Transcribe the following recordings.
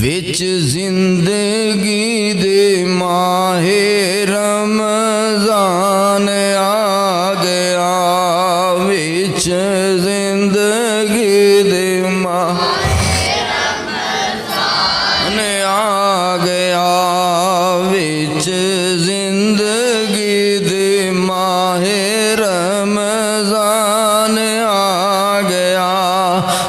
وچ زندگی دے ماہ رمضان آ گیا، وچ زندگی دے ماہ رمضان آ گیا، وچ زندگی دے ماہ رمضان آ گیا،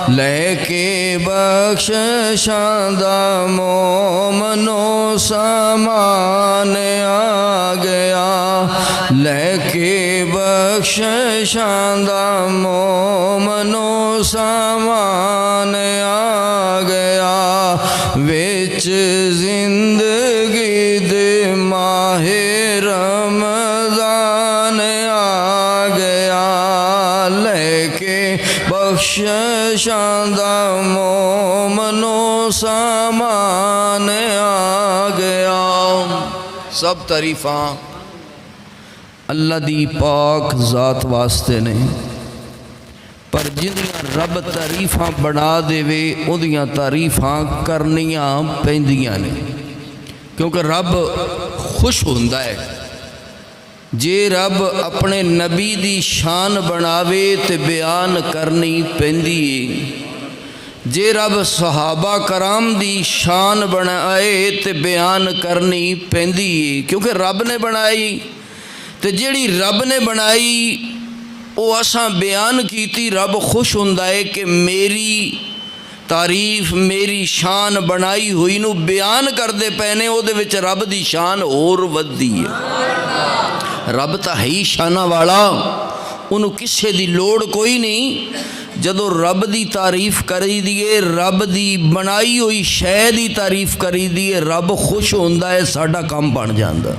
لے کے بخششاں دا مومنو سامان آ گیا، لے کے بخششاں دا مومنو سامان آ گیا، وچ زندگی دے ماہ رمضان آ گیا، لے کے بخششاں دا مومنو سامان آ گیا۔ سب تعریفاں اللہ دی پاک ذات واسطے نے، پر جدیاں رب تعریفاں بنا دے وے اودیاں تعریفاں کرنیاں پیندیاں نے، کیونکہ رب خوش ہوندا ہے جے رب اپنے نبی دی شان بناوے تے بیان کرنی پیندی ہے، جے رب صحابہ کرام دی شان بنائے تے بیان کرنی پیندی ہے، کیونکہ رب نے بنائی تے جیڑی رب نے بنائی او اساں بیان کیتی، رب خوش ہوندا ہے کہ میری تعریف میری شان بنائی ہوئی نو بیان کردے پینے، او دے وچ رب دی شان اور ودی ہے۔ رب تا ہے ہی شانہ والا، انہوں کسے دی لوڑ کوئی نہیں، جدو رب دی تعریف کری دیئے، رب دی بنائی ہوئی شے دی تعریف کری دیئے، رب خوش ہوندا ہے، ساڈا کام بن جاندا۔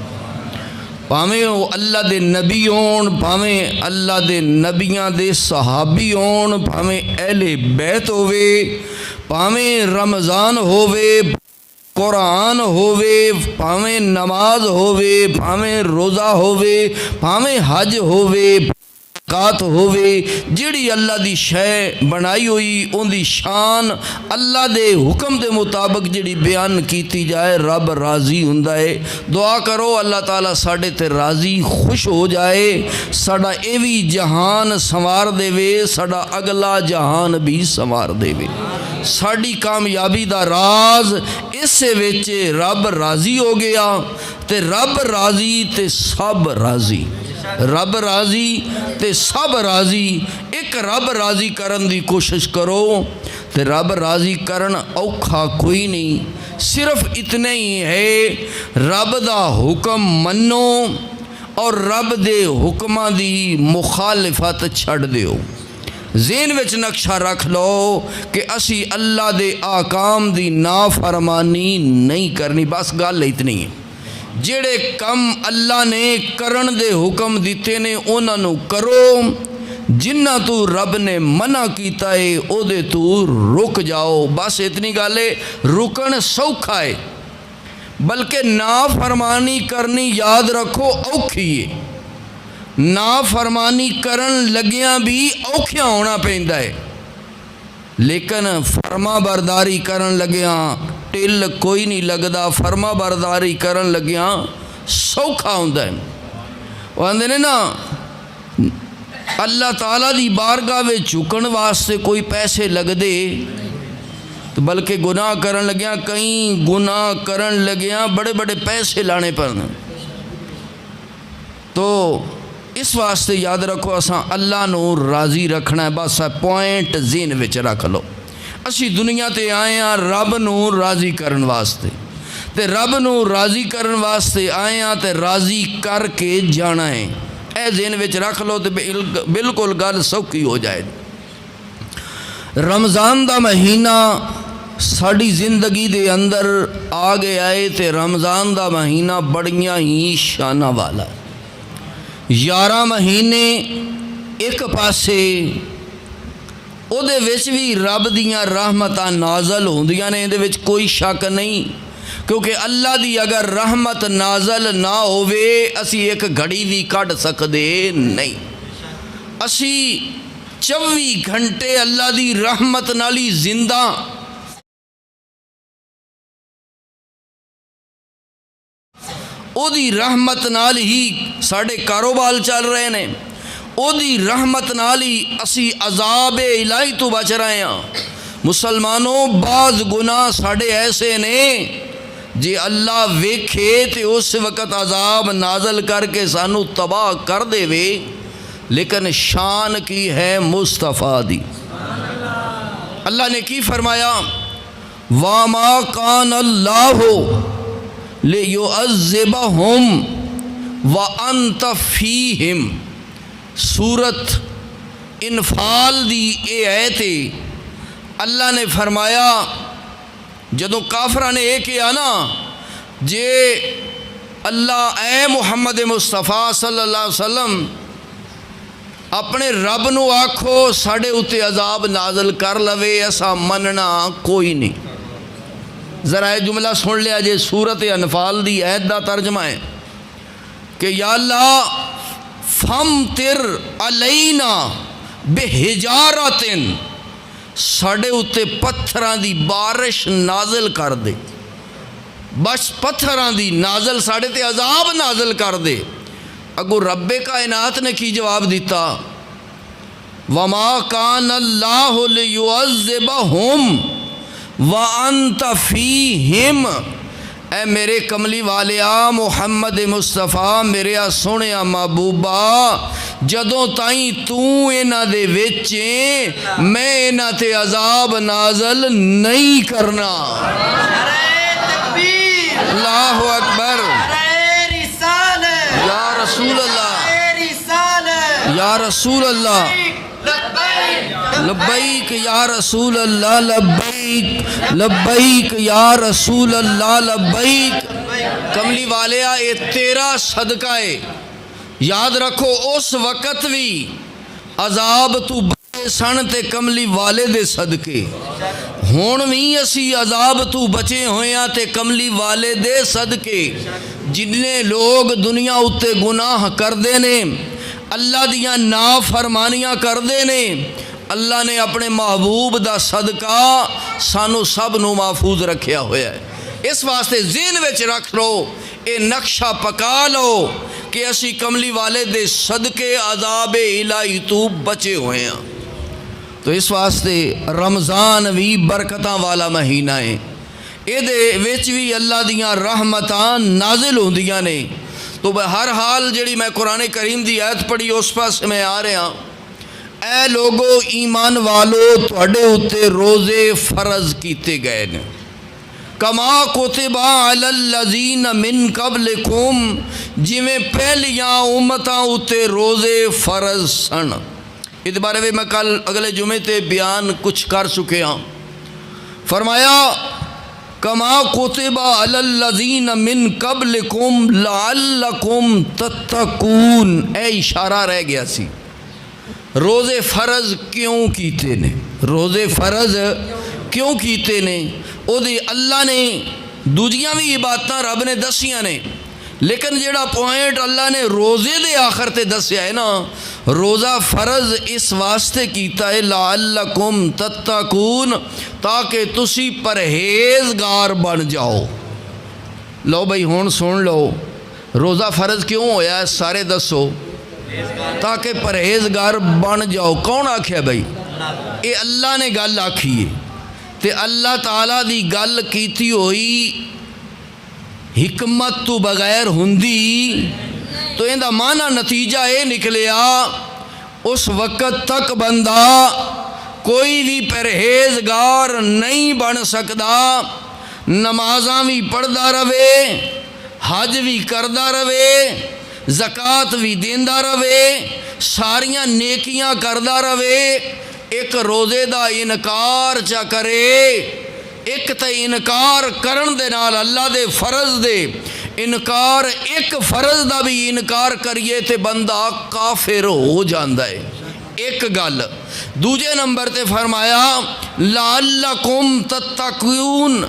پاویں وہ اللہ دے نبی ہون، پاویں اللہ دے نبیاں دے صحابی ہون، پاویں اہل بیت ہووے، پاویں رمضان ہووے، قرآن ہووے، پاویں نماز ہووے، پاویں روزہ ہووے، پاویں حج ہووے، زکات ہووے، جڑی اللہ دی شے بنائی ہوئی ان دی شان اللہ دے حکم دے مطابق جڑی بیان کیتی جائے، رب راضی ہوندا ہے۔ دعا کرو اللہ تعالیٰ ساڈے تے راضی خوش ہو جائے، ساڈا ایوی جہان سنوار دے وے، ساڈا اگلا جہان بھی سنوار دے وے۔ ساڈی کامیابی دا راز اسے وچ رب راضی ہو گیا، تے رب راضی تے سب راضی، رب راضی تے سب راضی۔ ایک رب راضی کرن دی کوشش کرو تے رب راضی کرن اوکھا کوئی نہیں، صرف اتنے ہی ہے رب دا حکم منو اور رب دے حکماں دی مخالفت چھڑ دیو۔ ذہن وچ نقشہ رکھ لو کہ اسی اللہ دے آکام دی نافرمانی نہیں کرنی، بس گل اتنی ہے۔ جڑے کم اللہ نے کرن دے حکم دیتے نے انہاں نو کرو، جنہ تو رب نے منع کیتا ہے او دے تو رک جاؤ، بس اتنی گل ہے۔ رکن سوکھا ہے، بلکہ نافرمانی کرنی یاد رکھو اوکھی ہے۔ نافرمانی کرن لگیاں بھی اوکھیاں ہونا پیندا ہے، لیکن فرما برداری کرن لگیاں ٹل کوئی نہیں لگدا، فرما برداری کرن لگیاں سوکھا ہوندا ہے۔ وہ آندے نے نا اللہ تعالیٰ دی بارگاہ وچ جھکن واسطے کوئی پیسے لگ دے، تو بلکہ گناہ کرن لگیاں، کہیں گناہ کرن لگیاں بڑے بڑے پیسے لانے پڑنا۔ تو اس واسطے یاد رکھو اساں اللہ نو راضی رکھنا ہے، بس پوائنٹ ذہن وچ رکھ لو۔ اسی دنیا تے آئے ہیں رب نو راضی کرن واسطے، تے رب نو راضی کرن واسطے آئے ہیں تے راضی کر کے جانا ہے۔ اے ذہن وچ رکھ لو تے بالکل گل سوکھی ہو جائے۔ رمضان دا مہینہ ساڑی زندگی دے اندر آ گیا ہے تے رمضان دا مہینہ بڑیاں ہی شانہ والا ہے۔ 11 مہینے ایک پاسے او دے وچ بھی رب دیاں رحمتاں نازل ہوندیاں نے، دے وچ کوئی شک نہیں، کیونکہ اللہ دی اگر رحمت نازل نہ ہوئے اسی ایک گھڑی بھی کٹ سکدے نہیں۔ اسی 24 گھنٹے اللہ دی رحمت نال ہی زندہ، او دی رحمت نال ہی ساڑے کاروبار چل رہے ہیں، او دی رحمت نال ہی اسی عذاب الہی تو بچ رہے ہیں۔ مسلمانوں بعض گناہ ساڑے ایسے نے جی اللہ ویکھے تے اس وقت عذاب نازل کر کے سانو تباہ کر دے وے، لیکن شان کی ہے مصطفیٰ دی۔ اللہ نے کی فرمایا، وَمَا كَانَ اللَّهُ لِيُعَذِّبَهُمْ وَأَنْتَ فِيهِمْ۔ سورت انفال دی اے آیت اللہ نے فرمایا جدوں کافرہ نے یہ کیا نا جے اللہ اے محمد مصطفیٰ صلی اللہ علیہ وسلم اپنے رب نو آکھو ساڑے اتے عذاب نازل کر لوے، ایسا مننا کوئی نہیں۔ ذرا یہ جملہ سن لیا جے، سورت انفال دی عید دا ترجمہ ہے کہ یا اللہ فَمْتِرْ عَلَيْنَا بِحِجَارَةٍ، ساڑے اتے پتھراں دی بارش نازل کر دے، بس پتھراں دی نازل ساڑے تے عذاب نازل کر دے۔ اگو رب کائنات نے کی جواب دیتا، وَمَا كَانَ اللَّهُ لِيُعَذِّبَهُمْ وَأَنْتَ فِيهِمْ۔ اے میرے کملی والیا محمد مصطفیٰ، میرے سونیا محبوبہ، جدوں تائیں تو اینا دے وچیں میں اینا تے عذاب نازل نہیں کرنا۔ اللہ اکبر، یا رسول اللہ، یا رسول اللہ، لبیک یا رسول اللہ، لبیک لبیک یا رسول اللہ، لبیک۔ کملی والیا اے تیرا صدقہ ہے، یاد رکھو اس وقت بھی عذاب تو بچے سن تے کملی والے دے صدقے، ہون بھی اسی عذاب تو بچے ہویاں تے کملی والے دے صدقے۔ جننے لوگ دنیا اتے گناہ کر دینے، اللہ دیاں نافرمانیاں کر دینے، اللہ نے اپنے محبوب دا صدقہ سانو سب نو محفوظ رکھیا ہویا ہے۔ اس واسطے ذہن وچ رکھ لو، اے نقشہ پکا لو کہ اسی کملی والے دے صدقے عذاب الہی تو بچے ہوئے ہیں۔ تو اس واسطے رمضان بھی برکتاں والا مہینہ ہے، اے دے وچ بھی اللہ دیاں رحمتاں نازل ہوندیاں نے۔ تو ہر حال جڑی میں قرآن کریم دی آیت پڑھی اس پاس میں آ رہا، اے لوگو ایمان والو تواڈے اتے روزے فرض کیتے گئے نے، کما کتب علی الذین من قبلکم، جویں پہلیاں امتاں اتے روزے فرض سن۔ اس بارے میں کل اگلے جمعے تے بیان کچھ کر چکے ہاں۔ فرمایا کما کتب علی الذین من قبلکم لعلکم تتقون، اے اشارہ رہ گیا سی، روزے فرض کیوں کیتے نے، روزے فرض کیوں کیتے نے؟ او دی اللہ نے دوجیاں بھی عبادتاں رب نے دسیاں نے، لیکن جڑا پوائنٹ اللہ نے روزے دے آخر تے دسیا ہے نا، روزہ فرض اس واسطے کیتا ہے لعلکم تتقون، تاکہ تسی پرہیزگار بن جاؤ۔ لو بھائی ہون سن لو، روزہ فرض کیوں ہویا ہے سارے دسو؟ تاکہ پرہیزگار بن جاؤ۔ کون آکھیا بھائی؟ اے اللہ نے گل آکھی ہے، تے اللہ تعالیٰ دی گل کیتی ہوئی حکمت تو بغیر ہندی تو ان دا معنی نتیجہ اے نکلیا اس وقت تک بندہ کوئی بھی پرہیزگار نہیں بن سکدا، نمازاں بھی پڑھدا رہے، حج بھی کردا رہے، زکوٰۃ بھی دیندا رہے، ساریاں نیکیاں کردا رہے، ایک روزے دا انکار چا کرے، ایک تے انکار کرن دے نال اللہ دے فرض دے انکار، ایک فرض دا بھی انکار کریے تے بندہ کافر ہو جاندا ہے۔ ایک گل دوجے نمبر تے فرمایا لعلکم تتقون،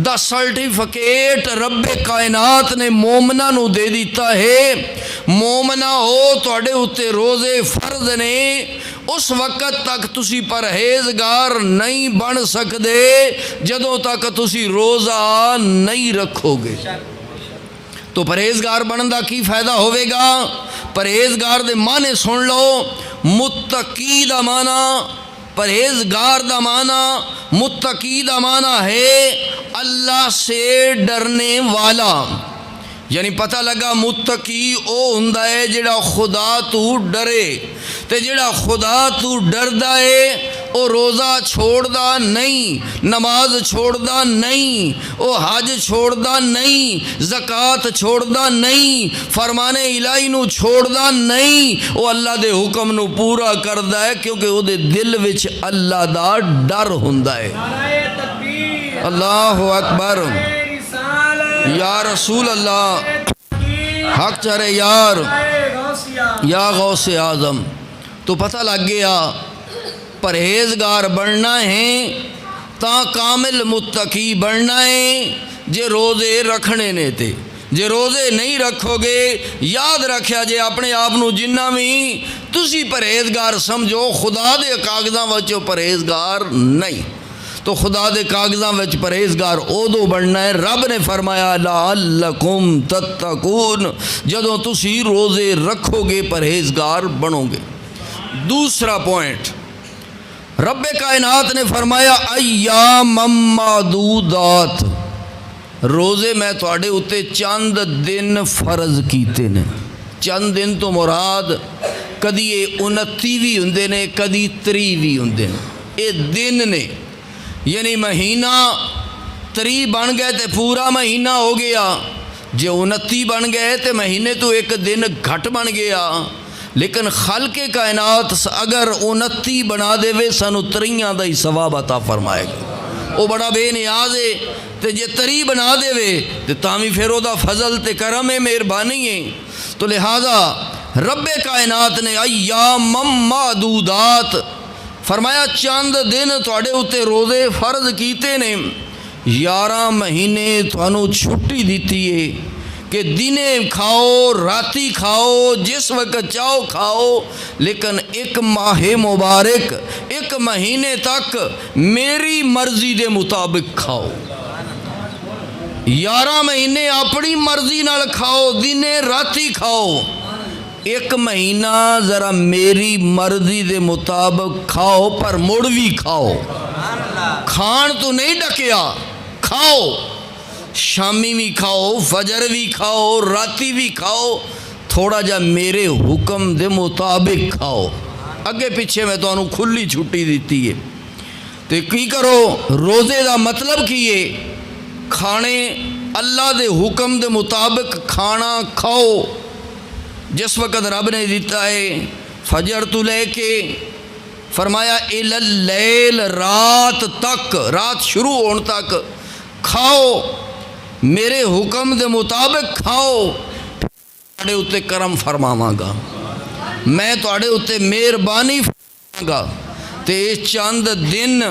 دا سرٹیفکیٹ رب کائنات نے مومنہ نو دے دیتا ہے، مومنہ ہو تواڈے اتے روزے فرض نے، اس وقت تک تسی پرہیزگار نہیں بن سکدے جدوں تک تسی روزہ نہیں رکھو گے۔ تو پرہیزگار بنن دا کی فائدہ ہوئے گا؟ پرہیزگار دے معنی سن لو۔ متقی دا معنی، پرہیزگار دا معنی، متقی دا معنی ہے اللہ سے ڈرنے والا۔ یعنی پتہ لگا متقی او ہوندا ہے جڑا خدا تو ڈرے، تے جڑا خدا تو ڈردا ہے او روزہ چھوڑدا نہیں، نماز چھوڑدا نہیں، او حج چھوڑدا نہیں، زکوٰۃ چھوڑدا نہیں، فرمان الہی نو چھوڑدا نہیں، او اللہ دے حکم نو پورا کردا ہے کیونکہ او دے دل وچ اللہ دا ڈر ہوندا ہے۔ اللہ اکبر، یا رسول اللہ، حق چرے یار، یا غوث اعظم۔ تو پتہ لگ گیا پرہیزگار بننا ہے تا کامل متقی بننا ہے جے روزے رکھنے نے تے۔ جے روزے نہیں رکھو گے، یاد رکھیا جے اپنے آپ نو جنہ بھی تسی پرہیزگار سمجھو، خدا دے کاغذاں وچ پرہیزگار نہیں۔ تو خدا دے کاغذاں وچ پرہیزگار اودو بننا ہے۔ رب نے فرمایا لعلکم تتقون، جدوں تسی روزے رکھو گے پرہیزگار بنو گے۔ دوسرا پوائنٹ، رب کائنات نے فرمایا ایام معدودات، روزے میں تواڈے اتے چند دن فرض کیتے نے۔ چند دن تو مراد کدی 29 بھی ہوندے نے، کدی 30 بھی ہوندے نے، یہ دن نے۔ یعنی مہینہ 30 بن گئے تے پورا مہینہ ہو گیا، جے 29 بن گئے تے مہینے تو ایک دن گھٹ بن گیا۔ لیکن خالق کائنات اگر 29 بنا دے وے سانو 30 دا ہی ثواب عطا فرمائے گا، وہ بڑا بے نیاز ہے۔ تے جے 30 بنا دے وے تے تامی پھر او دا فضل تے کرم ہے، مہربانی ہے۔ تو لہذا رب کائنات نے ایام معدودات فرمایا چند دن تواڈے اتے روزے فرض کیتے نے۔ 11 مہینے تانوں چھٹی دیتی ہے کہ دنے کھاؤ، راتی کھاؤ، جس وقت چاہو کھاؤ، لیکن ایک ماہ مبارک، ایک مہینے تک میری مرضی دے مطابق کھاؤ۔ 11 مہینے اپنی مرضی نال کھاؤ، دنے راتی کھاؤ، ایک مہینہ ذرا میری مرضی دے مطابق کھاؤ، پر مڑ بھی کھاؤ۔ کھان تو نہیں ڈکیا، کھاؤ، شامی بھی کھاؤ، فجر بھی کھاؤ، راتی بھی کھاؤ، تھوڑا جا میرے حکم دے مطابق کھاؤ۔ اگے پیچھے میں تو انہوں کھلی چھٹی دیتی ہے۔ تو کی کرو، روزے دا مطلب کیے کھانے اللہ دے حکم دے مطابق کھانا کھاؤ، جس وقت رب نے دیتا ہے فجر تو لے کے فرمایا الی اللیل، رات تک، رات شروع ہون تک کھاؤ، میرے حکم دے مطابق کھاؤ، تواڈے اتے کرم فرماواں گا، میں تواڈے اتے مہربانی فرماواں گا، تے چند دن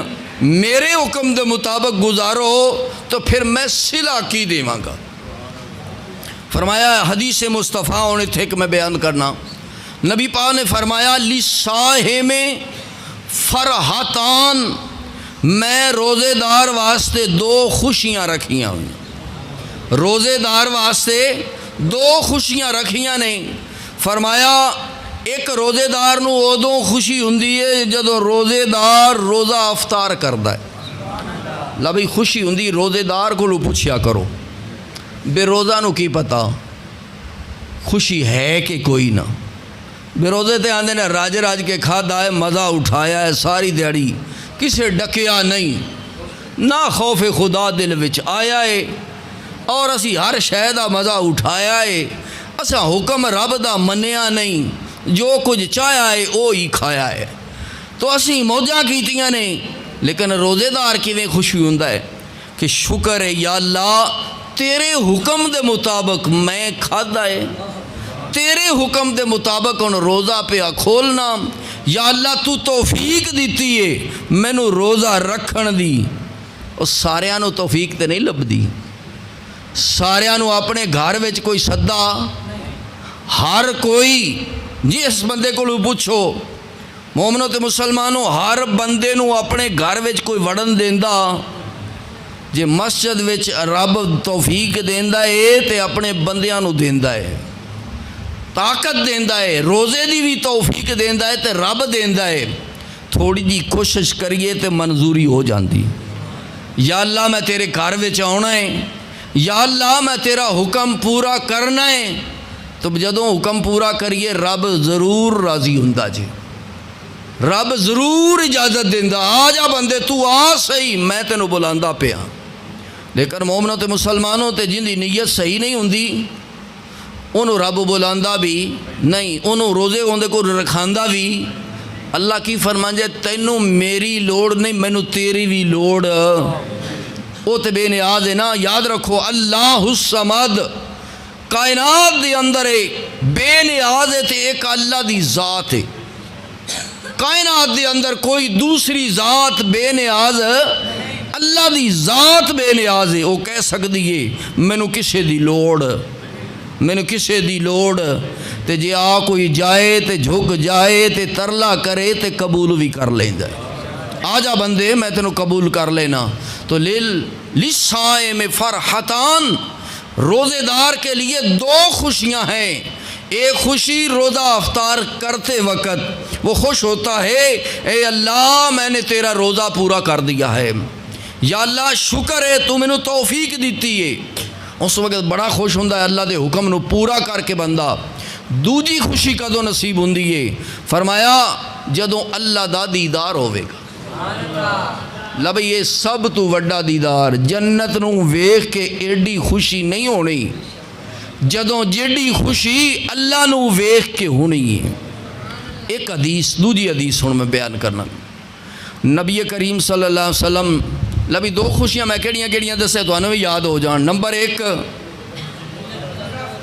میرے حکم دے مطابق گزارو تو پھر میں صلہ کی دیواں گا۔ فرمایا حدیث مصطفیٰ انہیں تھے کہ میں بیان کرنا، نبی پاک نے فرمایا لِصَائِمِ فرحتان، میں روزے دار واسطے 2 خوشیاں رکھیاں ہوئی، روزے دار واسطے 2 خوشیاں رکھیاں نہیں۔ فرمایا ایک روزے دار نو ادوں خوشی ہوندی ہے جدوں روزے دار روزہ افطار کردا ہے۔ لا بھئی خوشی ہوندی روزے دار کو پوچھیا کرو، بے روزہ نو کی پتا خوشی ہے کہ کوئی نہ۔ بے روزے تے آندے نے راج راج کے کھادا ہے، مزہ اٹھایا ہے ساری دیہڑی، کسے ڈکیا نہیں، نہ خوف خدا دل وچ آیا ہے، اور اسی ہر شے دا مزہ اٹھایا ہے، اساں حکم رب دا منیا نہیں، جو کچھ چاہیا ہے وہ ہی کھایا ہے۔ تو اسی موجاں کیتیاں نے، لیکن روزے دار کیویں خوشی ہوندا ہے کہ شکر ہے یا اللہ تیرے حکم دے مطابق میں کھادا ہے، تیرے حکم دے مطابق ان روزہ پہ کھولنا، یا اللہ تو توفیق دیتی ہے مینوں روزہ رکھن دی۔ اور ساریاں نو توفیق تے نہیں لبدی، ساریاں نو اپنے گھر وچ کوئی سدا، ہر کوئی جس بندے کو پوچھو مومنو تے مسلمانوں، ہر بندے نو اپنے گھر وچ کوئی وڑن دیندا، جے مسجد وچ رب توفیق دیندا ہے تے اپنے بندیاں نو دیندا ہے، طاقت دیندا ہے، روزے دی بھی توفیق دیندا ہے تے رب دیندا ہے۔ تھوڑی جی کوشش کریے تے منظوری ہو جاندی۔ یا اللہ میں تیرے گھر وچ آنا ہے، یا اللہ میں تیرا حکم پورا کرنا ہے، تو جدوں حکم پورا کریے رب ضرور راضی ہوندا جی، رب ضرور اجازت دیندا، آ جا بندے تو آ صحیح، میں تینوں بلاندا پیا۔ لیکن مومنوں تے مسلمانوں تے جن دی نیت صحیح نہیں ہوندی، انہوں رب بلاندا بھی نہیں، انہوں روزے ہوندے کو رکھاندا بھی۔ اللہ کی فرمانجے تینوں میری لوڑ نہیں، مینوں تیری بھی لوڑ، او تے بے نیاز ہے نا۔ یاد رکھو اللہ الصمد کائنات دے اندر ہے، بے نیاز ہے تے ایک اللہ دی ذات ہے۔ کائنات دے اندر کوئی دوسری ذات بے نیاز، اللہ دی ذات بے نیاز ہے۔ وہ کہہ سکتی ہے مینوں کسے دی لوڑ، مینوں کسے دی لوڑ، تے جے آ کوئی جائے تے جھک جائے تے ترلا کرے تے قبول بھی کر لیندا ہے، آ جا بندے میں تینوں قبول کر لینا۔ تو للصائم فرحتان، روزے دار کے لیے دو خوشیاں ہیں۔ ایک خوشی روزہ افطار کرتے وقت وہ خوش ہوتا ہے، اے اللہ میں نے تیرا روزہ پورا کر دیا ہے، یا اللہ شکر ہے تو میں نے توفیق دیتی ہے، اس وقت بڑا خوش ہوندہ ہے اللہ دے حکم نو پورا کر کے بندہ۔ دوجی خوشی کدوں نصیب ہوندی ہے؟ فرمایا جدوں اللہ دا دیدار ہوئے گا۔ لب یہ سب تو وڈا دیدار، جنت نو ویکھ کے ایڈی خوشی نہیں ہونی جدوں جیڑی خوشی اللہ نو ویکھ کے ہونی ہے۔ ایک حدیث، دوجی حدیث ہن میں بیان کرنا، نبی کریم صلی اللہ علیہ وسلم لبی دو خوشیاں میں کیڑیاں دسے تو انہوں بھی یاد ہو جان۔ نمبر ایک،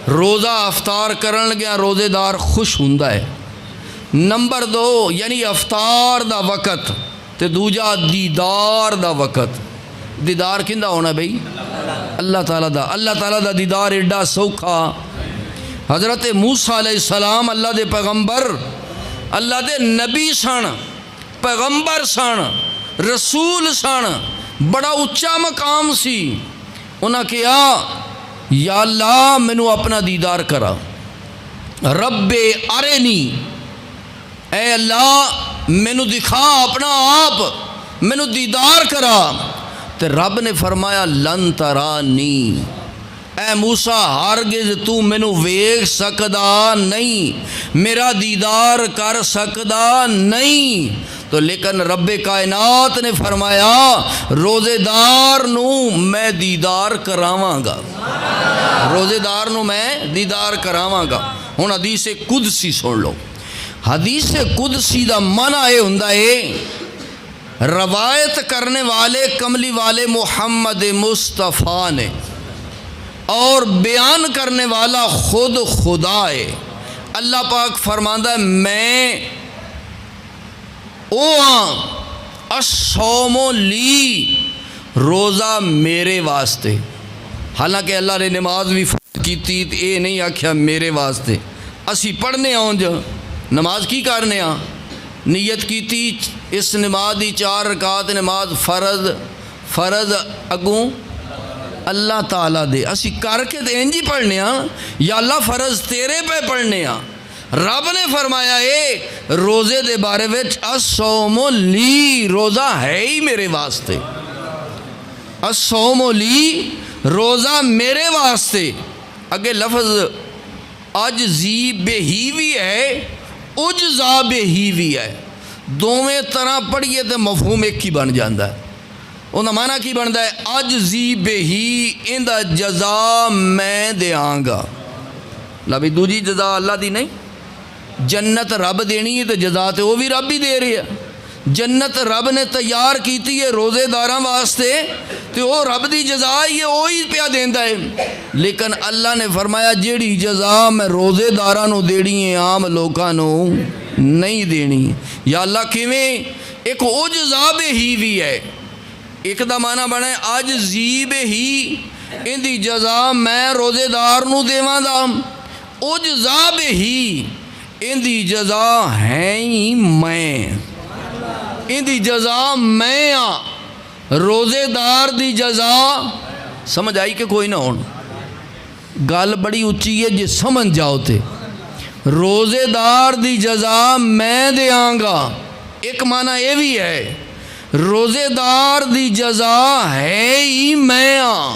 روزہ افطار کرن لگیا روزے دار خوش ہوندا ہے۔ نمبر دو، یعنی افطار دا وقت تے دوجا دیدار دا وقت۔ دیدار کندہ ہونا بھئی؟ اللہ تعالیٰ دا۔ اللہ تعالیٰ دا دیدار ایڈا سوکھا۔ حضرت موسیٰ علیہ السلام اللہ دے پیغمبر، اللہ دے نبی سن، پیغمبر سن، رسول سن، بڑا اچھا مقام سی۔ انہاں کہا یا اللہ مینوں اپنا دیدار کرا، رب ارنی، اے اللہ مینوں دکھا اپنا آپ، مینوں دیدار کرا۔ تے رب نے فرمایا لن ترانی، اے موسیٰ ہرگز تو مینوں ویکھ سکدا نہیں، میرا دیدار کر سکدا نہیں۔ تو لیکن رب کائنات نے فرمایا روزے دار نو میں دیدار کراواں گا، روزے دار نو میں دیدار کراواں گا۔ ہن حدیث قدسی سن لو۔ حدیث قدسی دا معنی یہ ہوندا ہے، روایت کرنے والے کملی والے محمد مصطفیٰ نے اور بیان کرنے والا خود خدا ہے۔ اللہ پاک فرماندا ہے میں او ہاں، الصوم لی، روزہ میرے واسطے۔ حالانکہ اللہ نے نماز بھی فرض کیتی، اے نہیں آکھیا میرے واسطے۔ اسی پڑھنے آؤں جو نماز کی کرنے آ، نیت کیتی اس نماز دی 4 رکعت نماز فرض اگوں اللہ تعالیٰ دے، اسی کر کے دے انجی پڑھنے آ، یا اللہ فرض تیرے پہ پڑھنے آ۔ رب نے فرمایا اے روزے دے بارے وچ الصوم لی، روزہ ہے ہی میرے واسطے، الصوم لی، روزہ میرے واسطے۔ اگے لفظ اجزی بہی بھی ہے، اجزا بہی بھی ہے، دوویں طرح پڑھیے تو مفہوم ایک ہی بن جاندہ ہے۔ انہا معنی کی بنتا ہے اجزی بہی، اندہ جزا میں دیاں گا۔ لبی دوجی جزا اللہ دی نہیں، جنت رب دینی ہے تو جزا تے وہ بھی رب ہی دے رہی ہے۔ جنت رب نے تیار کیتی ہے روزے داراں واسطے تو وہ رب دی جزا ہی ہے، وہی پیا دیندا ہے۔ لیکن اللہ نے فرمایا جیڑی جزا میں روزے داراں نو دینی ہے عام لوکاں نو نہیں دینی۔ یا اللہ کیویں؟ ایک او جزا بہی بھی ہے، ایک دا معنی بنا ہے اجزی بہی، ان دی جزا میں روزے دار نو دیواں دا، او جزا بہی اندی جزا ہے ہی میں، اندی جزا میں آ۔ روزے دار دی جزا سمجھ آئی کہ کوئی نہ ہون؟ گل بڑی اچھی ہے جی سمجھ جاؤ تے۔ روزے دار دی جزا میں دیاں گا، ایک معنی یہ بھی ہے روزے دار دی جزا ہے ہی میں آ،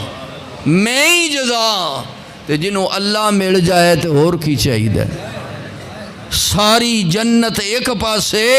میں ہی جزا تے جنہوں اللہ مل جائے تے اور کی چاہیے؟ ساری جنت ایک پاسے،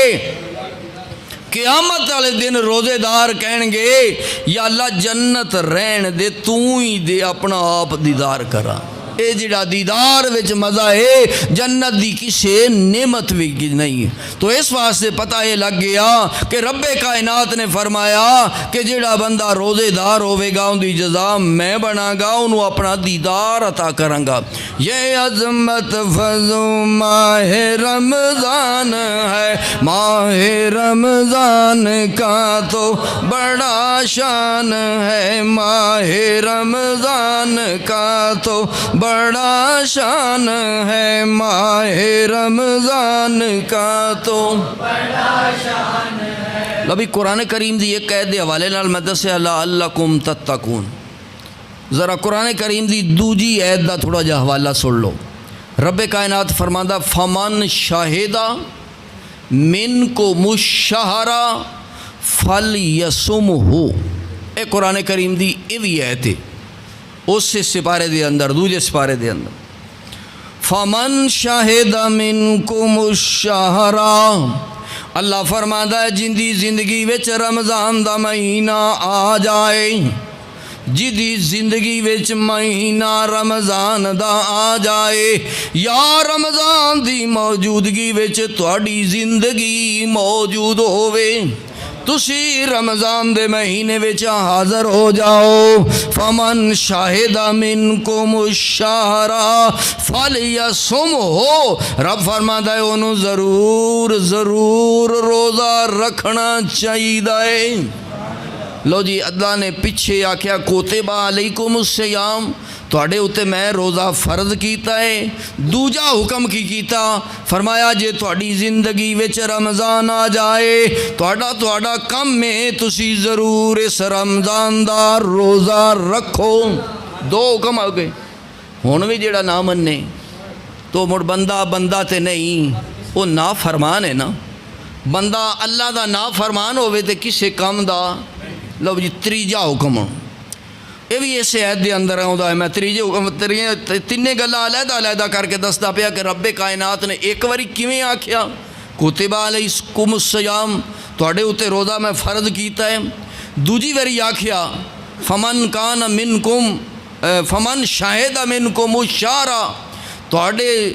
قیامت والے دن روزے دار کہیں گے یا اللہ جنت رہن دے، تو ہی دے اپنا آپ دیدار کرا۔ اے جڑا دیدار وچ مزہ ہے جنت دی کسے نعمت بھی نہیں ہے۔ تو اس واسطے پتہ یہ لگ گیا کہ رب کائنات نے فرمایا کہ جڑا بندہ روزے دار ہوئے گا ان دی جزا میں بنا گا، انہوں اپنا دیدار عطا کروں گا۔ یہ عظمت فضو ماہ رمضان ہے، ماہ رمضان کا تو بڑا شان ہے، ماہ رمضان کا تو بڑا شان ہے، ماہ رمضان کا تو بڑا شان ہے۔ ابھی قرآن کریم دی ایک قید دے حوالے نال میں دسیا لعلکم تتقون۔ ذرا قرآن کریم دی دوجی عید دا تھوڑا جا حوالہ سن لو۔ رب کائنات فرماندہ فمن شاہدہ منکم الشہر فلیصمہ۔ اے قرآن کریم دی یہ بھی عید ہے اس سے سپارے دے اندر، دوجے سپارے دے اندر فمن شاہد منکم الشہر، اللہ فرماتا ہے جن دی زندگی وچ رمضان دا مہینہ آ جائے، جدی زندگی وچ مہینہ رمضان دا آ جائے، یا رمضان دی موجودگی وچ تہاڈی زندگی موجود ہووے، تسی رمضان دے مہینے وچ حاضر ہو جاؤ۔ فمن شاہد منکم الشہر فلیصمہ، رب فرماتا ہے انہوں ضرور روزہ رکھنا چاہیے۔ لو جی اللہ نے پیچھے آکھیا کوتب علیکم الصیام، تواڈے اُتے میں روزہ فرض کیتا ہے۔ دوجا حکم کی کیتا، فرمایا جے تواڈی زندگی وچ رمضان آ جائے تواڈا کم ہے تسی ضرور اس رمضان دا روزہ رکھو۔ دو حکم آ گئے۔ ہن بھی جڑا نہ مننے تو مڑ بندہ تے نہیں، وہ نافرمان ہے نا۔ بندہ اللہ دا نافرمان ہوئے تے کسے کم دا۔ لو جی تیجا حکم یہ بھی اس عید دے اندر آتا ہے۔ میں تینے گلاں علیحدہ کر کے دستا پیا کہ رب کائنات نے ایک واری کیویں آکھیا کتب علیکم الصیام، تواڈے اُتے روزہ میں فرض کیتا ہے۔ دوجی واری آکھیا فمن کان منکم فمن شاہد منکم الشہر، تواڈے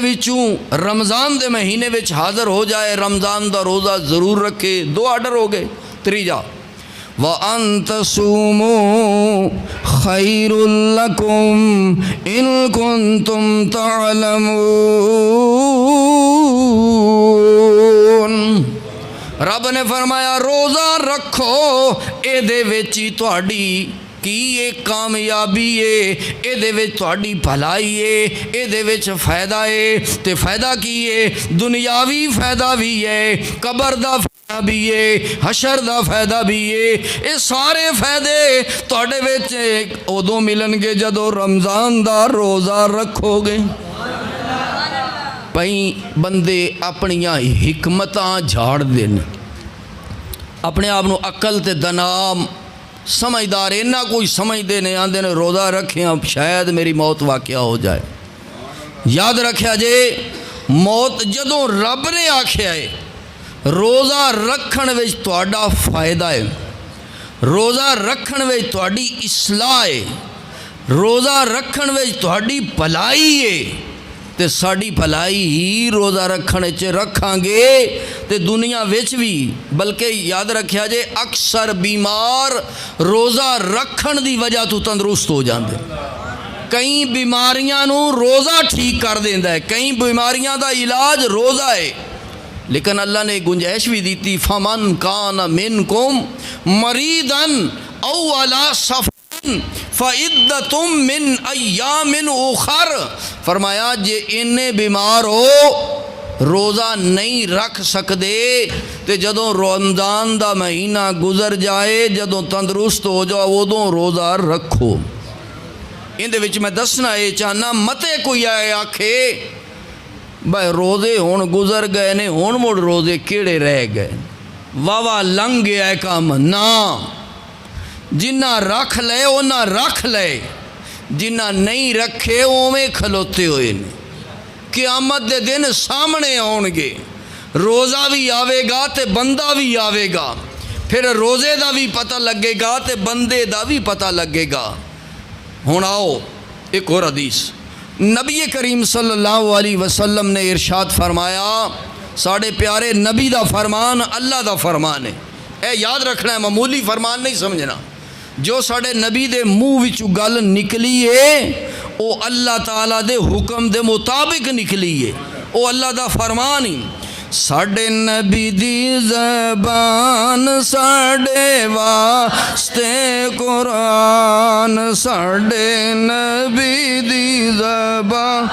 وچوں رمضان دے مہینے وچ حاضر ہو جائے، رمضان دا روزہ ضرور رکھے۔ دو آرڈر ہو گئے۔ تیجا وَأَن تَصُومُوا خَيْرٌ لَكُمْ إِن كُنتُمْ تَعْلَمُونَ۔ رب نے فرمایا روزہ رکھو، اے دے وچی تہاڈی کی ایک کامیابی ہے، اے دے وچ تہاڈی بھلائی ہے، اے دے وچ فائدہ ہے۔ تے فائدہ کی ہے؟ دنیاوی فائدہ بھی ہے، قبر دا فائدہ بھی ہے، حشر دا فائدہ بھی ہے۔ اے سارے فائدے تہاڈے وچ ادوں ملن گے جدوں رمضان دا روزہ رکھو گے۔ پئی بندے اپنیاں حکمتاں جھاڑ دین، اپنے آپ نو عقل تے دنام سمجھدار اینا کوئی سمجھدے نہیں، آندے نے روزہ رکھیاں شاید میری موت واقعہ ہو جائے۔ یاد رکھیا جے موت جدوں رب نے آکھیا ہے روزہ رکھن وچ تہاڈا فائدہ ہے، روزہ رکھن وچ تہاڈی اصلاح ہے، روزہ رکھن وچ تہاڈی بھلائی ہے، تے ساڈی بھلائی ہی روزہ رکھن وچ رکھاں گے تے دنیا وچ بھی۔ بلکہ یاد رکھیا جے اکثر بیمار روزہ رکھن دی وجہ تو تندرست ہو جاندے۔ کئی بیماریاں نو روزہ ٹھیک کر دیندا ہے، کئی بیماریاں دا علاج روزہ ہے۔ لیکن اللہ نے گنجائش بھی دیتی فمن کان منکم مریضا او علی سفر فعدتم من ایام اخر، فرمایا جے انہیں بیمار ہو روزہ نہیں رکھ سکدے تے جدوں رمضان دا مہینہ گزر جائے، جدوں تندرست ہو جاؤ ادوں روزہ رکھو۔ اندے وچ میں دسنا یہ چاہنا متے کوئی آئے آکھے بھائی روزے ہون گزر گئے نے ہون مڑ روزے کیڑے رہ گئے، واہ لنگ گیا کام، نہ جنہ رکھ لے انہاں رکھ لے، جنہ نہیں رکھے اوویں کھلوتے ہوئے نے، قیامت دے دن سامنے آن گے، روزہ بھی آوے گا تے بندہ بھی آوے گا، پھر روزے دا بھی پتہ لگے گا تے بندے دا بھی پتہ لگے گا۔ ہن آؤ ایک اور حدیث، نبی کریم صلی اللہ علیہ وسلم نے ارشاد فرمایا، ساڑھے پیارے نبی دا فرمان اللہ دا فرمان ہے، اے یاد رکھنا ہے، معمولی فرمان نہیں سمجھنا، جو ساڑھے نبی دے منہ وچوں گل نکلی ہے او اللہ تعالیٰ دے حکم دے مطابق نکلی ہے، او اللہ دا فرمان ہی۔ ساڑھے نبی دی زبان ساڑھے واسطے قرآن، ساڑھے نبی دی زبان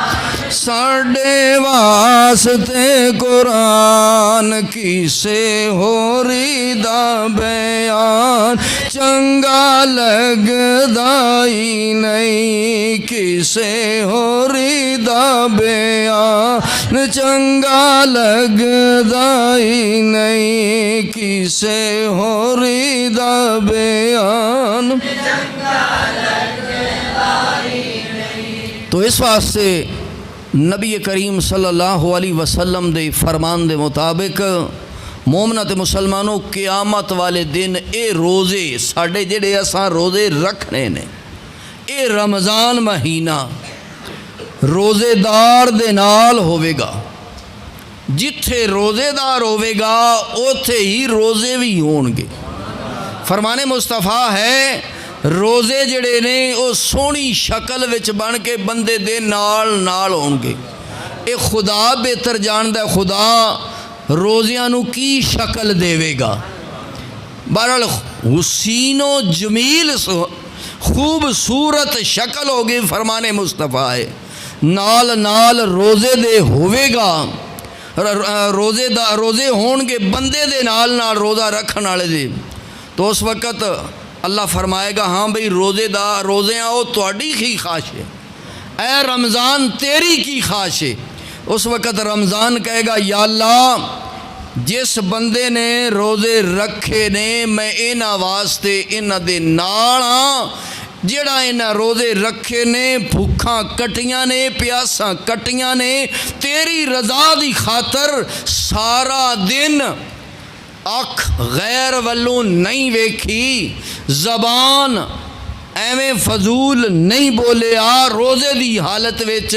ساڑھے واسطے قرآن، کسے ہوری دا بیان چنگا لگدا ہی نہیں، کسے ہوری دا بیان چنگا لگدا ہی نہیں، کسے ہوری دا بیان چنگا لگدا ہی نہیں۔ تو اس واسطے نبی کریم صلی اللہ علیہ وسلم دے فرمان دے مطابق مومنہ تے مسلمانوں قیامت والے دن اے روزے ساڑھے جڑے اساں روزے رکھنے نے، اے رمضان مہینہ روزے دار دے نال ہوے گا، جتھے روزے دار ہوے گا اوتھے ہی روزے بھی ہون گے۔ فرمان مصطفیٰ ہے روزے جڑے نے او سونی شکل وچ بن کے بندے دے نال نال ہون گے۔ اے خدا بہتر جاندہ ہے خدا روزیاں نو کی شکل دے گا، بہرحال حسین و جمیل خوبصورت شکل ہوگی، فرمان مصطفیٰ ہے، نال نال روزے دے ہوئے گا، روزے ہون گے بندے دے نال نال روزہ رکھن والے دے، تو اس وقت اللہ فرمائے گا ہاں بھئی روزے آؤ تہاڈی کی خواہش ہے، اے رمضان تیری کی خواہش ہے۔ اس وقت رمضان کہے گا یا اللہ جس بندے نے روزے رکھے نے میں انہاں واسطے انہاں دے نال ہاں، جڑا انہاں روزے رکھے نے بھوکاں کٹیاں نے پیاساں کٹیاں نے، تیری رضا دی خاطر سارا دن اکھ غیر والوں نہیں ویکھی، زبان ایویں فضول نہیں بولیا، روزے دی حالت وچ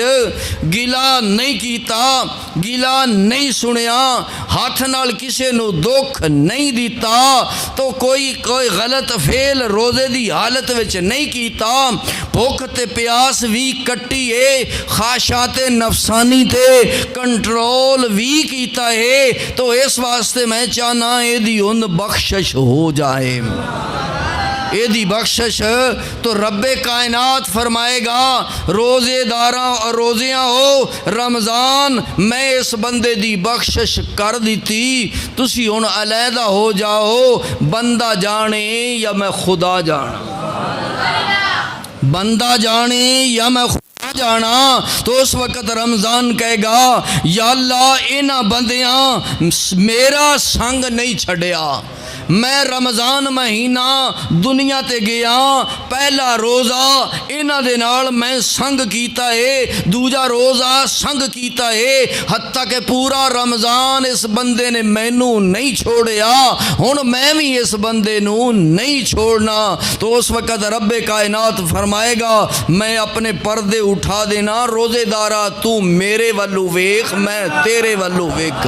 گلا نہیں کیتا، گلا نہیں سنیا، ہاتھ نال کسے نو دکھ نہیں دیتا، تو کوئی غلط فعل روزے دی حالت وچ نہیں کیتا، بھوک تے پیاس بھی کٹی ہے، خواہشات نفسانی تے کنٹرول بھی کیتا ہے، تو اس واسطے میں چاہنا اے دی ہن بخشش ہو جائے، اے دی بخشش تو رب کائنات فرمائے گا روزے داراں اور روزیاں ہو رمضان میں اس بندے دی بخشش کر دیتی، تسی ہن علیحدہ ہو جاؤ، بندہ جانے یا میں خدا جانا، بندہ جانے یا میں خدا جانا۔ تو اس وقت رمضان کہے گا یا اللہ انہاں بندیاں میرا سنگ نہیں چھڑیا، میں رمضان مہینہ دنیا تے گیا، پہلا روزہ انہاں دے نال میں سنگ کیتا ہے، دوجا روزہ سنگ کیتا ہے، حتیٰ کہ پورا رمضان اس بندے نے مینوں نہیں چھوڑیا، ہن میں بھی اس بندے نوں نہیں چھوڑنا۔ تو اس وقت رب کائنات فرمائے گا میں اپنے پردے اٹھا دینا، روزے دارا تو میرے والو ویکھ میں تیرے والو ویکھ،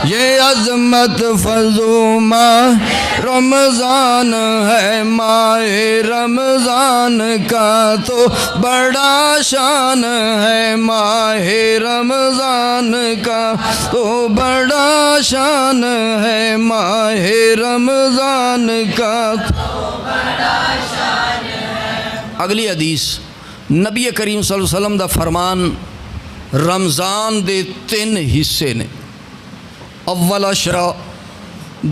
یہ عظمت فضو ماہ رمضان ہے، ماہ رمضان کا تو بڑا شان ہے، ماہ رمضان کا تو بڑا شان ہے، ماہ رمضان کا تو بڑا شان ہے۔ اگلی حدیث نبی کریم صلی اللہ علیہ وسلم دا فرمان رمضان دے 3 حصے نے، اول عشرہ،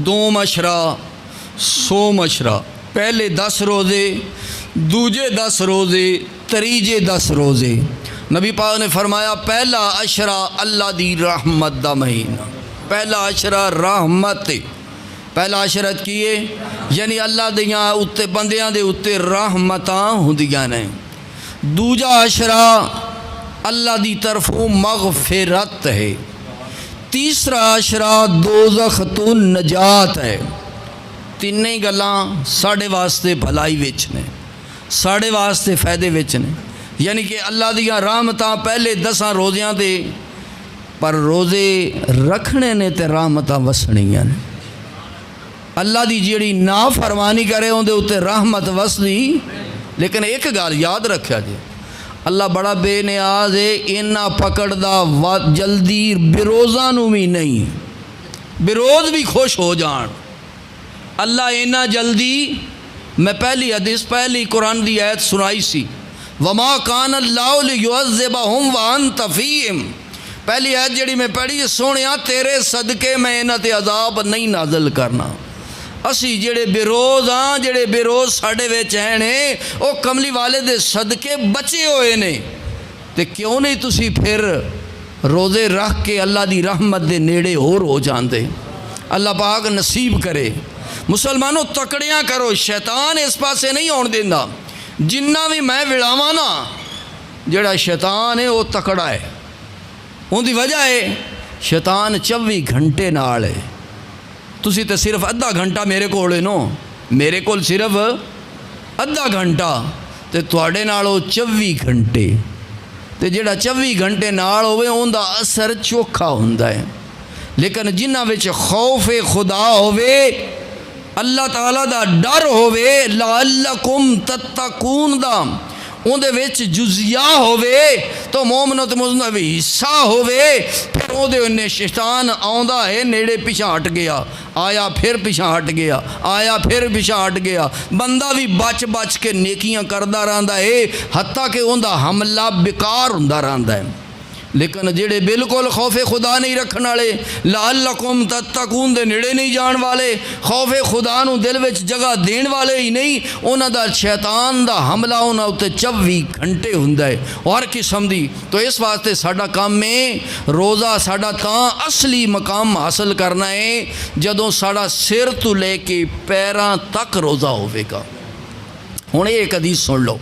دوم عشرہ، سوم عشرہ۔ پہلے 10 روزے، دوجے 10 روزے، تریجے 10 روزے۔ نبی پاک نے فرمایا پہلا عشرہ اللہ دی رحمت دا مہینہ، پہلا عشرہ رحمت ہے۔ پہلا عشرت کیے یعنی اللہ دیاں اتے بندیاں دے اتے رحمتاں ہوندیاں نے۔ دوجا عشرہ اللہ دی طرفوں مغفرت ہے۔ تیسرا عشرہ دوزخ تو نجات ہے۔ تینیں گلاں ساڑے واسطے بھلائی وچ نے، ساڑے واسطے فائدے وچ نے، یعنی کہ اللہ دیاں رحمتاں پہلے 10 روزیاں دے، پر روزے رکھنے نے تے رحمتاں وسنیاں نے۔ اللہ دی جیڑی نافرمانی کرے ان دے اتے رحمت وسدی، لیکن ایک گال یاد رکھیا جی، اللہ بڑا بے نیاز ہے، اینا پکڑ دا جلدی بروزاں نو بھی نہیں، بروز بھی خوش ہو جان۔ اللہ اینا جلدی، میں پہلی حدیث پہلی قرآن دی آیت سنائی سی، وما کان اللہ لیعذبہم وانت فیہم، پہلی آیت جڑی میں پڑھی، سونیا تیرے صدقے میں انہاں تے عذاب نہیں نازل کرنا۔ اسی جڑے بیروز ہاں، جڑے بیروز ساڑے وچ ہیں نے، او کملی والے دے صدقے بچے ہوئے نے، تے کیوں نہیں تسی پھر روزے رکھ کے اللہ دی رحمت دے نیڑے اور ہو جاندے۔ اللہ پاک نصیب کرے۔ مسلمانوں تکڑیاں کرو، شیطان اس پاسے نہیں ہون دیندا۔ جنہ بھی میں وڑاواں نا، جڑا شیطان ہے وہ تکڑا ہے، ان دی وجہ ہے شیطان 24 گھنٹے نال ہے۔ تسی تے صرف ادھا گھنٹہ میرے کول ہے نو، میرے کول صرف ادھا گھنٹہ، تے تواڈے نال او 24 گھنٹے، تے جڑا 24 گھنٹے نال ہوئے اون دا اثر چوکھا ہوندا ہے۔ لیکن جنہ وچ خوف خدا ہوئے، اللہ تعالیٰ دا ڈر ہوئے، لعلکم تتقون دا اون دے وچ جزیہ ہوئے، تو مومنوں تے مسلمانوں دا حصہ ہوئے، پھر او دے انہیں شیطان آندا ہے نیڑے پیچھے ہٹ گیا، آیا پھر پیچھے ہٹ گیا، آیا پھر پیچھے ہٹ گیا، بندہ بھی بچ بچ کے نیکیاں کردہ رہندا ہے، حتیٰ کہ اون دا حملہ بیکار ہوندا رہندا ہے۔ لیکن جڑے بالکل خوف خدا نہیں رکھن والے، لعلکم تتقون دے نیڑے نہیں جان والے، خوف خدا نو دل وچ جگہ دین والے ہی نہیں، انہاں دا شیطان دا حملہ انہاں اُتے 24 گھنٹے ہوندا ہے اور قسم دی۔ تو اس واسطے ساڈا کام ہے روزہ ساڈا تاں اصلی مقام حاصل کرنا ہے جدوں ساڈا سر تو لے کے پیراں تک روزہ ہوے گا۔ ہن ایک حدیث سن لو،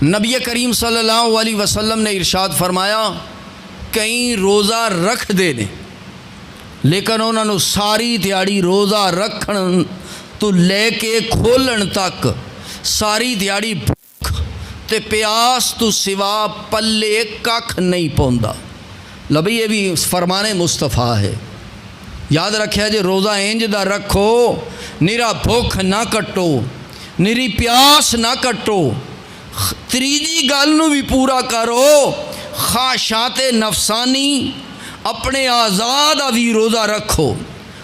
نبی کریم صلی اللہ علیہ وسلم نے ارشاد فرمایا، کئی روزہ رکھ دے نے لیکن انہوں نے ساری دیہڑی روزہ رکھن تو لے کے کھولن تک ساری دیہڑی بھوک تے پیاس تو سوا پلے ککھ نہیں پوندا۔ لبھی یہ بھی فرمان مصطفیٰ ہے، یاد رکھیا جے روزہ انج دا رکھو، نرا بھوک نہ کٹو، نری پیاس نہ کٹو، تریجی گل نو بھی پورا کرو، خواہشات نفسانی اپنے آزاد بھی روزہ رکھو،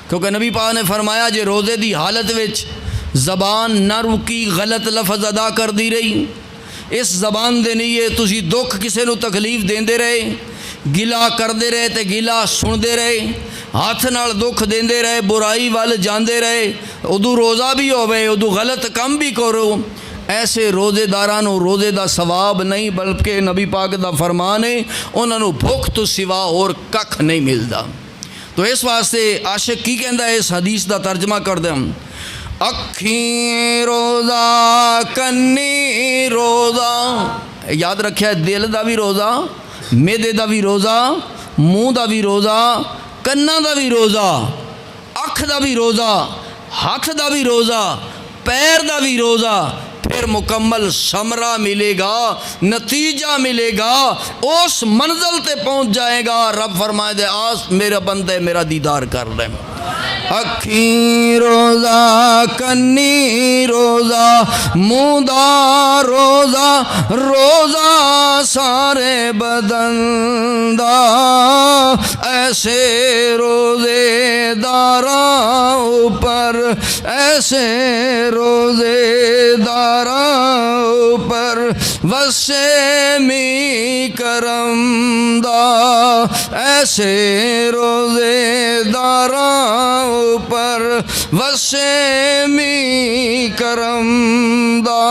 کیونکہ نبی پاک نے فرمایا جے روزے دی حالت وچ زبان نہ رکی، غلط لفظ ادا کر دی رہی، اس زبان دے نہیں تسی دکھ کسے نو تکلیف دیندے رہے، گلا کردے رہے تے گلا سندے رہے، ہاتھ نال دکھ دیندے رہے، برائی وال جاندے رہے، ادو روزہ بھی ہوئے، ادو غلط کم بھی کرو، ایسے روزے دارانو روزے دا ثواب نہیں بلکہ نبی پاک دا فرمان ہے انہاں نو بھوک تو سوا اور ککھ نہیں ملدا۔ تو اس واسطے عاشق کی کہندا ہے، اس حدیث دا ترجمہ کر دیں، اکھیں روزہ کنی روزہ، یاد رکھیا دل دا بھی روزہ، میدے دا بھی روزہ، منہ دا بھی روزہ، کناں دا بھی روزہ، اکھ دا بھی روزہ، ہاتھ دا بھی روزہ، پیر دا بھی روزہ، پھر مکمل ثمرہ ملے گا، نتیجہ ملے گا، اس منزل تے پہنچ جائے گا۔ رب فرمائے دے آس میرا بندے میرا دیدار کر لیں، اکھیں روزہ کنی روزہ منہ دا روزہ، روزہ سارے بدن دا، ایسے روزے داراں اوپر، ایسے روزے داراں اوپر وسے می کرم دا ایسے روزے داراں اوپر وسے می کرم دا۔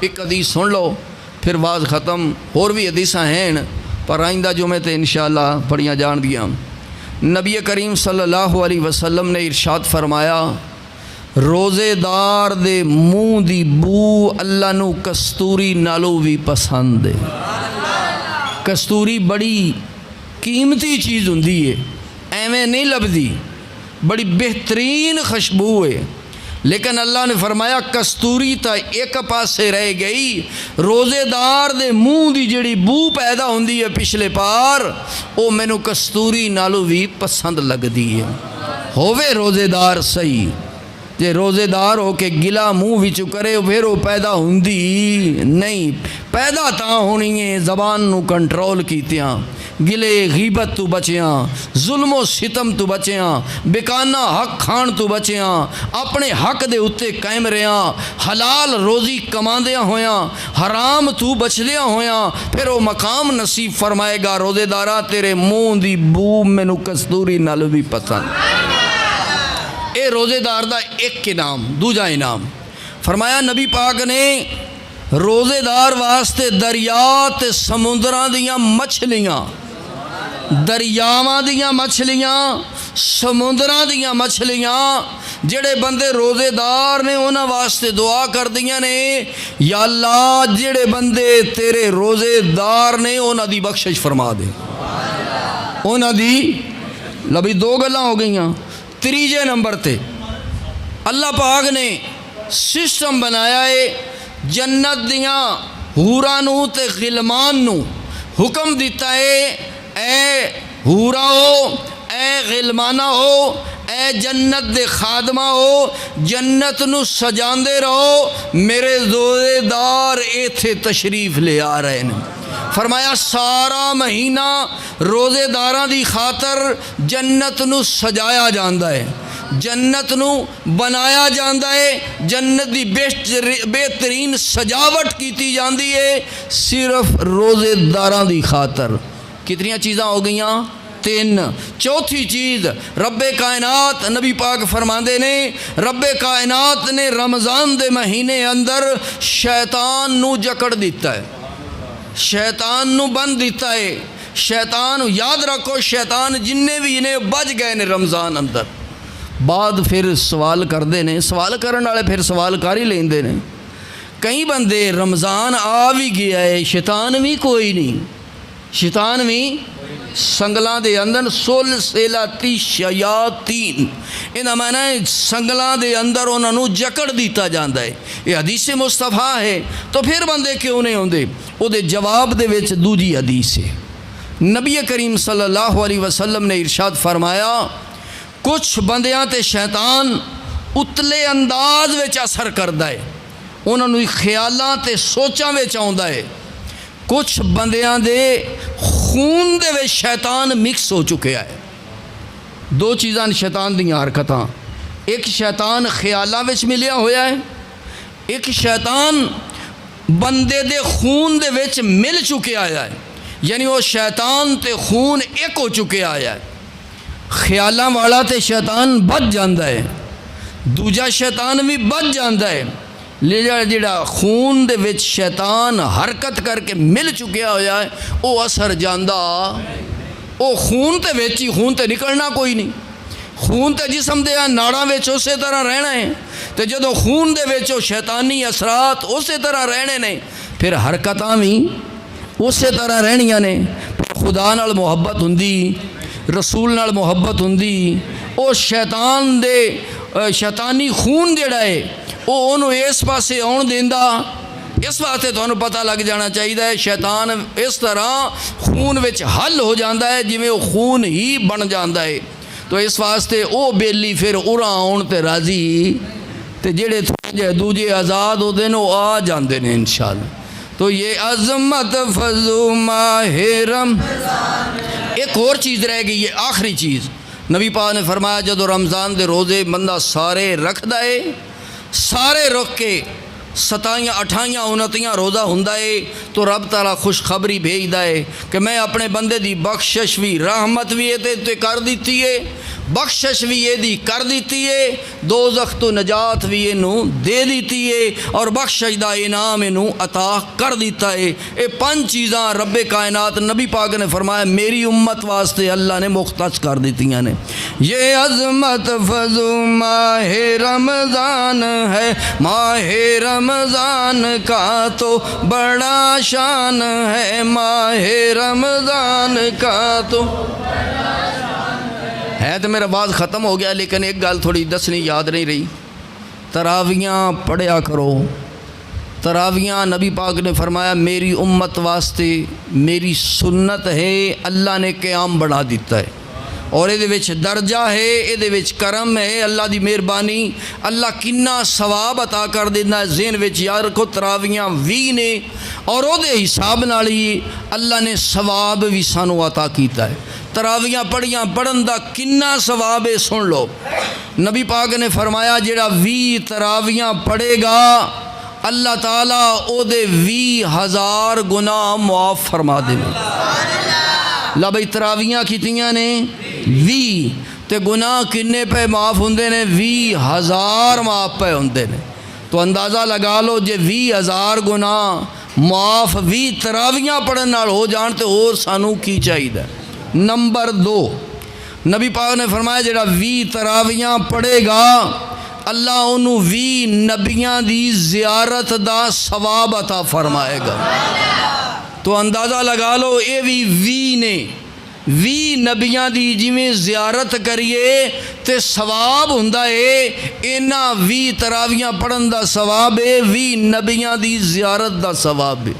ایک حدیث سن لو پھر بعد ختم، اور بھی حدیثاں ہیں پر آئندہ جمعے تے انشاءاللہ پڑھیاں جان دیاں۔ نبی کریم صلی اللہ علیہ وسلم نے ارشاد فرمایا روزے دار دے منہ دی بو اللہ نو کستوری نالو بھی پسند ہے۔ کستوری بڑی قیمتی چیز ہوندی ہے، ایویں نہیں لبدی، بڑی بہترین خوشبو ہے، لیکن اللہ نے فرمایا کستوری تا ایک پاسے رہ گئی، روزے دار دے منہ دی جڑی بو پیدا ہوندی ہے پچھلے پار او مینوں کستوری نالو بھی پسند لگدی ہے۔ ہووے روزے دار صحیح، جے روزے دار ہو کے گلا منہ وچ کرے پھر وہ پیدا ہوندی نہیں، پیدا تاں ہونی ہے زبان نو کنٹرول کیتیاں، گلے غیبت تو بچیاں، ظلم و ستم تو بچیاں، بیکانہ حق کھان تو بچیاں، اپنے حق دے اتے قائم رہیاں، حلال روزی کماندیاں ہویاں، حرام تو بچدیاں ہویاں، پھر وہ مقام نصیب فرمائے گا روزے دارا تیرے منہ دی بو مینوں کستوری نال بھی پسند۔ اے روزے دار دا ایک انعام، دوجا انعام فرمایا نبی پاک نے روزے دار واسطے دریا تے سمندراں دیاں مچھلیاں، دریاواں دیاں مچھلیاں، سمندراں دیاں مچھلیاں، جڑے بندے روزے دار نے انہاں واسطے دعا کر دیاں نے یا اللہ جڑے بندے تیرے روزے دار نے انہاں دی بخشش فرما دے، انہاں دی لبی دو گلاں ہو گئیاں۔ تیجے نمبر تے اللہ پاک نے سسٹم بنایا ہے جنت دیاں حوراں نو تے غلمان نو حکم دیتا ہے اے حورا ہو، اے غلمانہ ہو، اے جنت دے خادمہ ہو، جنت نو سجاندے رہو، میرے روزے دار ایتھے تشریف لے آ رہے ہیں۔ فرمایا سارا مہینہ روزے داراں دی خاطر جنت نو سجایا جاندا ہے، جنت نو بنایا جاندا ہے، جنت دی بہترین سجاوٹ کیتی جاندی ہے صرف روزے داراں دی خاطر۔ کتنی چیزاں ہو گئیاں؟ 3۔ چوتھی چیز رب کائنات نبی پاک فرماندے نے رب کائنات نے رمضان دے مہینے اندر شیطان نو جکڑ دیتا ہے، شیطان نو بند دیتا ہے۔ شیطان یاد رکھو شیطان جننے بھی انہیں بج گئے نے رمضان اندر، بعد پھر سوال کر دے نے، سوال کرن والے پھر سوال کر ہی لیندے نے۔ کئی بندے رمضان آ بھی گیا ہے شیطان بھی کوئی نہیں، شیطان بھی سنگلاں دے اندر سلسلاتی شیاطین، انہاں معنی ہے سنگلاں دے اندر انہاں نو جکڑ دیتا جاندا ہے۔ یہ حدیث مصطفیٰ ہے تو پھر بندے کیوں نہیں ہوندے؟ او دے جواب دے وچ دوجی حدیث ہے۔ نبی کریم صلی اللہ علیہ وسلم نے ارشاد فرمایا کچھ بندیاں تے شیطان اتلے انداز وچ اثر کردا ہے، انہاں نو خیالاں تے سوچاں وچ آوندا ہے۔ کچھ بندیاں دے خون دے وچ شیطان مکس ہو چکے ہے۔ دو چیزاں شیطان دیاں حرکتاں، ایک شیطان خیالاں وچ ملیا ہویا ہے، ایک شیطان بندے دے خون دے وچ مل چکے آیا ہے، یعنی وہ شیطان تے خون ایک ہو چکے آیا ہے۔ خیالاں والا تے شیطان بچ جاندا ہے، دوجا شیطان بھی بچ جاندا ہے، جڑا خون دے وچ شیطان حرکت کر کے مل چکیا ہویا ہے او اثر جاندا، او خون تے وچ ہی، خون تے نکلنا کوئی نہیں، خون تے جسم دے ناڑاں وچ اسی طرح رہنا ہے، تے جدو خون دے وچ شیطانی اثرات اسی طرح رہنے نے پھر حرکتاں بھی اسی طرح رہنیاں نے۔ خدا نال محبت ہوندی، رسول نال محبت ہوندی، او شیطان دے شیطانی خون جڑا ہے وہ انہوں اس پاسے آن دیندا۔ اس واسطے تمہیں پتہ لگ جانا چاہیے شیطان اس طرح خون وچ حل ہو جاندہ ہے جویں وہ خون ہی بن جاندہ ہے، تو اس واسطے او بیلی پھر اُراں آن تے راضی تے جڑے تھوڑے دوجے آزاد ہوتے ہیں وہ آ جاندے نے انشاءاللہ۔ تو یہ عظمت فضو ماہ رمضان۔ ایک اور چیز رہ گئی ہے، آخری چیز نبی پاک نے فرمایا جدو رمضان دے روزے بندہ سارے رکھ دائے، سارے رکھ کے 27 28 29 روزہ ہوندا ہے تو رب تعالیٰ خوشخبری بھیجدا ہے کہ میں اپنے بندے دی بخشش بھی رحمت بھی تے کر دیتی ہے، بخشش بھی یہ دی کر دیتی ہے، دوزخ تو نجات بھی اینوں دے دیتی ہے اور بخشش دا انعام اینوں عطا کر دیتا ہے۔ یہ 5 چیزاں رب کائنات نبی پاک نے فرمایا میری امت واسطے اللہ نے مختص کر دیتیاں نے۔ یہ عظمت فضو ماہ رمضان ہے، ماہ رمضان کا تو بڑا شان ہے، ماہ رمضان کا تو ہے۔ تو میرا بات ختم ہو گیا، لیکن ایک گل تھوڑی دسنی یاد نہیں رہی، تراویاں پڑھیا کرو۔ تراویاں نبی پاک نے فرمایا میری امت واسطے میری سنت ہے، اللہ نے قیام بنا دیتا ہے اور یہ درجہ ہے، یہ کرم ہے، اللہ دی مہربانی، اللہ کنا ثواب عطا کر دینا ہے۔ ذہن وچ یاد رکھو تراویاں 20 نے اور وہ حساب نال ہی اللہ نے ثواب بھی سانو عطا کیتا ہے۔ تراویاں پڑھن دا کنا ثواب ہے سن لو۔ نبی پاک نے فرمایا جڑا 20 تراویاں پڑھے گا اللہ تعالیٰ او دے 20,000 گناہ معاف فرما دے گا۔ لا بھئی تراویاں کتنیاں نے 20 تے گناہ کنے پہ معاف ہوندے نے 20,000 معاف پہ ہوندے نے۔ تو اندازہ لگا لو جے 20,000 گناہ معاف 20 تراویاں پڑھن نال ہو جان تے اور سانو کی چاہیے۔ نمبر 2 نبی پاک نے فرمایا جڑا 20 تراویاں پڑھے گا اللہ انہوں 20 نبیاں دی زیارت دا ثواب عطا فرمائے گا۔ تو اندازہ لگا لو اے بھی 20 نے 20 نبیاں دی جویں زیارت کریے تے ثواب ہوندا ہے، انہاں 20 تراویاں پڑھن دا ثواب ہے، 20 نبیاں دی زیارت دا ثواب ہے۔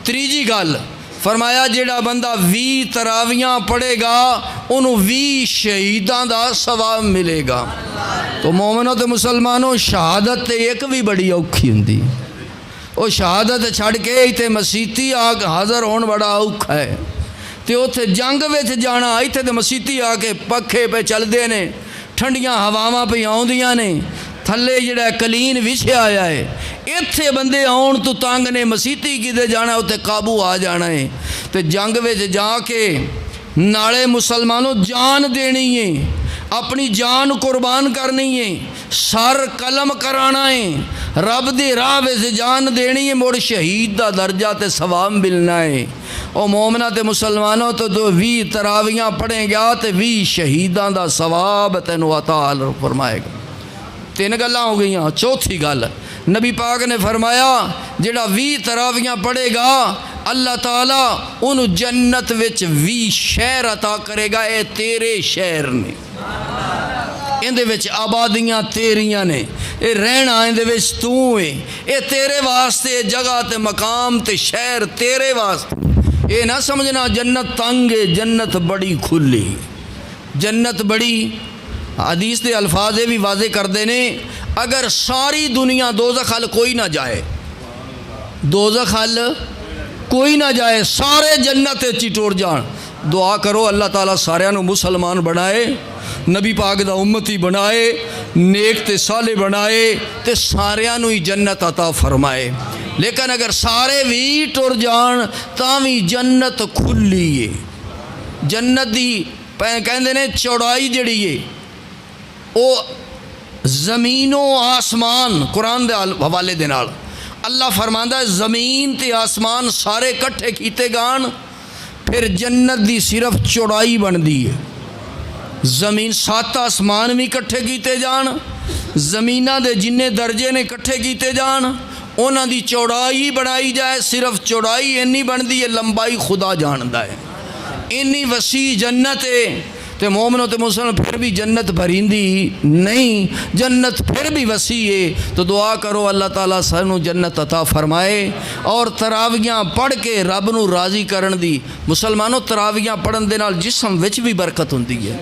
تیجی گل فرمایا جڑا بندہ 20 تراویاں پڑھے گا انہوں 20 شہیداں دا ثواب ملے گا۔ تو مومنوں تے مسلمانوں شہادت تے ایک بھی بڑی اوکھی ہوندی، وہ شہادت چھڑ کے ایتھے مسیتی آ کے حاضر ہون بڑا اوکھا ہے، تے اوتھے جنگ وچ جانا ایتھے تے مسیتی آ کے پکھے پہ چل دے نے، ٹھنڈیاں ہواواں پہ آوندیاں نے، تھلے جڑا کلین وچھیا آیا ہے، ایتھے بندے آن تو تانگ نے مسیتی کدے جانا ہے تے قابو آ جانا ہے۔ تے جنگ وچ جا کے نالے مسلمانوں جان دینی ہے، اپنی جان قربان کرنی ہے، سر قلم کرانا ہے، رب دی راہ وچ جان دینی ہے، مڑ شہید دا درجہ تے ثواب ملنا ہے۔ او مومنہ تے مسلمانوں تو 20 تراویاں پڑھیں گا تے 20 شہیداں دا ثواب تینوں عطا فرمائے گا۔ 3 گلاں ہو گئیاں۔ چوتھی گل نبی پاک نے فرمایا جڑا 20 تراویاں پڑھے گا اللہ تعالیٰ انہوں جنت وچ 20 شہر عطا کرے گا، اے تیرے شہر نے، اندے وچ آبادیاں تیریاں نے، اے رہنا اندے وچ تو ہے، اے تیرے واسطے جگہ تے مقام تے شہر تیرے واسطے۔ اے نہ سمجھنا جنت تنگ ہے، جنت بڑی کھلی، جنت بڑی۔ حدیث دے الفاظ بھی واضح کر دینے، اگر ساری دنیا دوزخ حل کوئی نہ جائے، دوزخ حل کوئی نہ جائے، سارے جنت چٹور جان، دعا کرو اللہ تعالیٰ ساریاں نو مسلمان بنائے، نبی پاک دا امتی بنائے، نیک تے صالح بنائے تے ساریاں نو ہی جنت عطا فرمائے۔ لیکن اگر سارے بھی ٹر جان تاوی جنت کھلی ہے۔ جنت دی کہندے نے چوڑائی جڑی ہے او زمین و آسمان، قرآن دے حوالے دے نال اللہ فرماندا ہے زمین تے آسمان سارے کٹھے کیتے گان پھر جنت دی صرف چوڑائی بندی ہے۔ زمین 7 آسمان بھی کٹھے کیتے جان، زمینہ دے جننے درجے نے کٹھے کیتے جان، انہاں دی چوڑائی بنائی جائے، صرف چوڑائی اینی بندی ہے، لمبائی خدا جاندا ہے، اینی وسیع جنت ہے۔ تے مومنوں تے مسلمان پھر بھی جنت بھریندی نہیں، جنت پھر بھی وسیع ہے۔ تو دعا کرو اللہ تعالیٰ سانو جنت عطا فرمائے اور تراویاں پڑھ کے رب نو راضی کرن دی۔ مسلمانوں تراویاں پڑھن دے نال جسم وچ بھی برکت ہوندی ہے،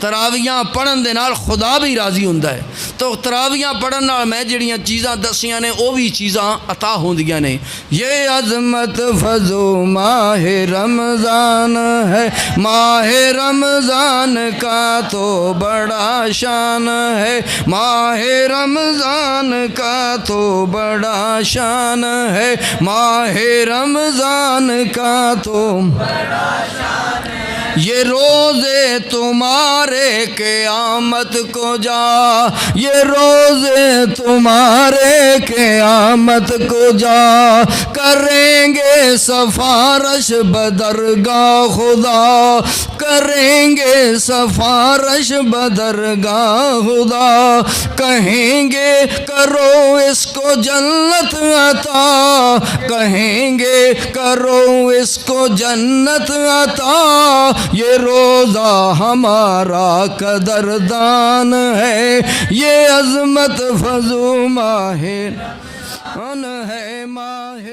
تراویاں پڑھن دے نال خدا بھی راضی ہوندا ہے. تو تراویاں پڑھن نال میں جڑیاں چیزاں دسیاں نے وہ بھی چیزاں عطا ہوندیاں نے. یہ عظمت فضو ماہ رمضان ہے، ماہ رمضان کا تو بڑا شان ہے، ماہ رمضان کا تو بڑا شان ہے، ماہ رمضان کا تو بڑا شان ہے. یہ روزے تمہارے قیامت کو جا، یہ روزے تمہارے قیامت کو جا کریں گے سفارش بدرگاہ خدا، کریں گے سفارش بدرگاہ خدا. کہیں گے کرو اس کو جنت عطا، کہیں گے کرو اس کو جنت عطا. یہ روزہ ہمارا قدردان ہے، یہ عظمت فضو ماہ ہے ماہ